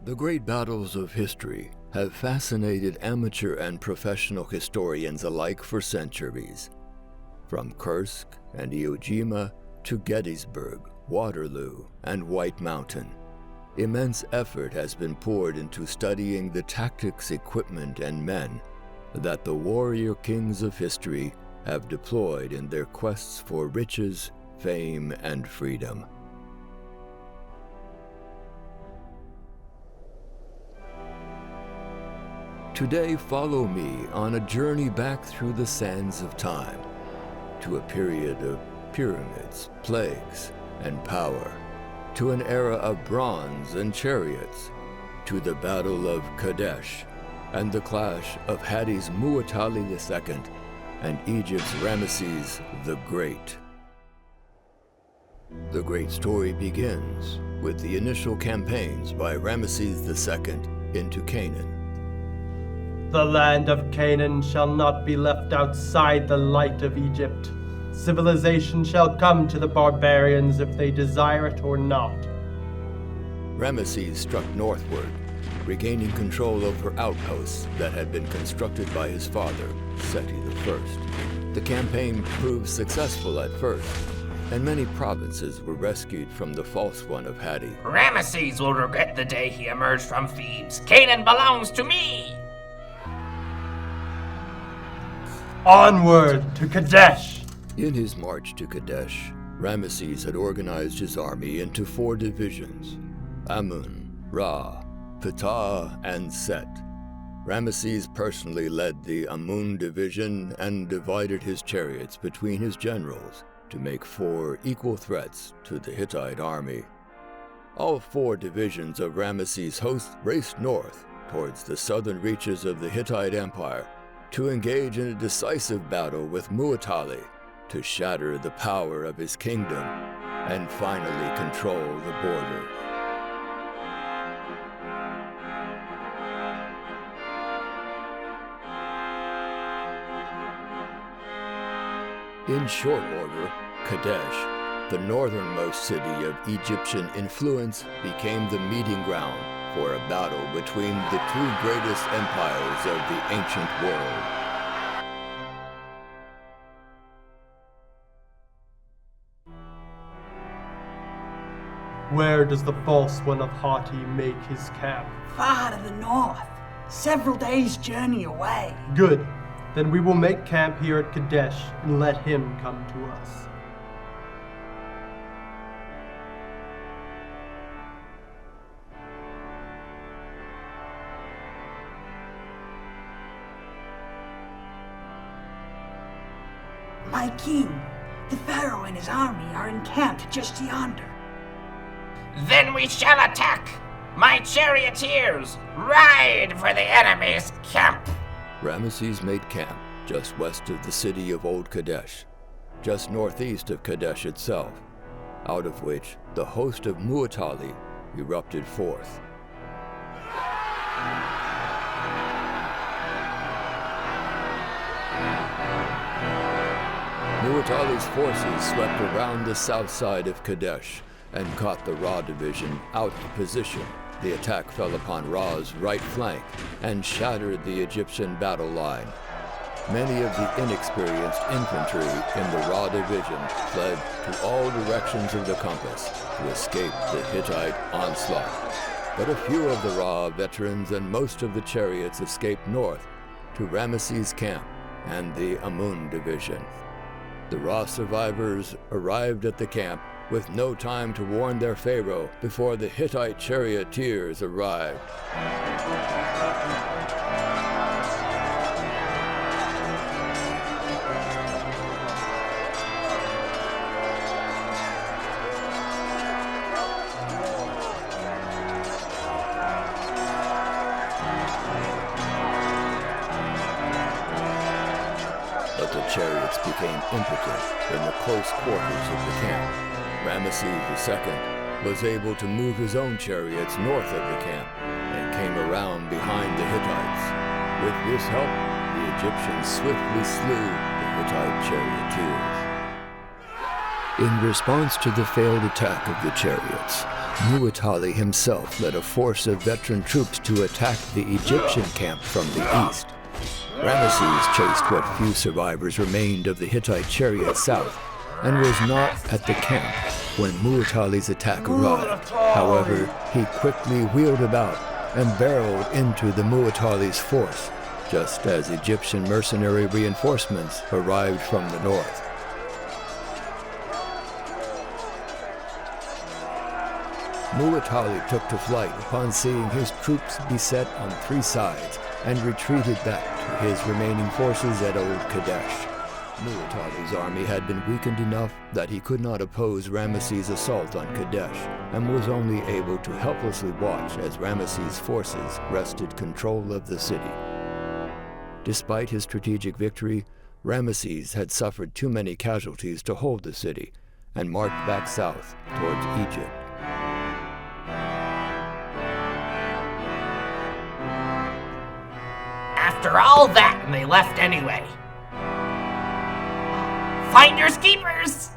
The great battles of history have fascinated amateur and professional historians alike for centuries. From Kursk and Iwo Jima to Gettysburg, Waterloo, and White Mountain, immense effort has been poured into studying the tactics, equipment, and men that the warrior kings of history have deployed in their quests for riches, fame, and freedom. Today, follow me on a journey back through the sands of time to a period of pyramids, plagues, and power, to an era of bronze and chariots, to the Battle of Kadesh and the clash of Hades Muwatalli II and Egypt's Ramesses the Great. The great story begins with the initial campaigns by Ramesses II into Canaan. The land of Canaan shall not be left outside the light of Egypt. Civilization shall come to the barbarians if they desire it or not. Ramesses struck northward, regaining control over outposts that had been constructed by his father, Seti I. The campaign proved successful at first, and many provinces were rescued from the false one of Hades. Ramesses will regret the day he emerged from Thebes. Canaan belongs to me! Onward to Kadesh! In his march to Kadesh, Ramesses had organized his army into 4 divisions: Amun, Ra, Ptah, and Set. Ramesses personally led the Amun division and divided his chariots between his generals to make 4 equal threats to the Hittite army. All 4 divisions of Ramesses' host raced north towards the southern reaches of the Hittite Empire to engage in a decisive battle with Muwatalli to shatter the power of his kingdom and finally control the border. In short order, Kadesh, the northernmost city of Egyptian influence, became the meeting ground for a battle between the 2 greatest empires of the ancient world. Where does the false one of Hati make his camp? Far to the north, several days' journey away. Good. Then we will make camp here at Kadesh and let him come to us. My king, the pharaoh and his army are encamped just yonder. Then we shall attack! My charioteers, ride for the enemy's camp! Ramesses made camp just west of the city of Old Kadesh, just northeast of Kadesh itself, out of which the host of Muwatalli erupted forth. Muwatalli's forces swept around the south side of Kadesh and caught the Ra division out of position. The attack fell upon Ra's right flank and shattered the Egyptian battle line. Many of the inexperienced infantry in the Ra division fled to all directions of the compass to escape the Hittite onslaught. But a few of the Ra veterans and most of the chariots escaped north to Ramesses' camp and the Amun division. The Ra survivors arrived at the camp with no time to warn their pharaoh before the Hittite charioteers arrived. But the chariots became impotent in the close quarters of the camp. Ramesses II was able to move his own chariots north of the camp and came around behind the Hittites. With this help, the Egyptians swiftly slew the Hittite charioteers. In response to the failed attack of the chariots, Mu'atali himself led a force of veteran troops to attack the Egyptian camp from the east. Ramesses chased what few survivors remained of the Hittite chariot south and was not at the camp when Mu'atali's attack arrived. However, he quickly wheeled about and barreled into the Mu'atali's force, just as Egyptian mercenary reinforcements arrived from the north. Mu'atali took to flight upon seeing his troops beset on 3 sides and retreated back to his remaining forces at Old Kadesh. Mu'atali's army had been weakened enough that he could not oppose Ramesses' assault on Kadesh and was only able to helplessly watch as Ramesses' forces wrested control of the city. Despite his strategic victory, Ramesses had suffered too many casualties to hold the city and marched back south towards Egypt. After all that, and they left anyway. Finders keepers!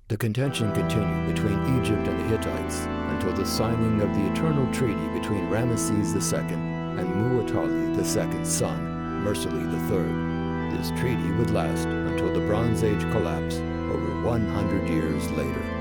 The contention continued between Egypt and the Hittites until the signing of the eternal treaty between Ramesses II and Mu'atali II's son, Mursili III. This treaty would last until the Bronze Age collapse over 100 years later.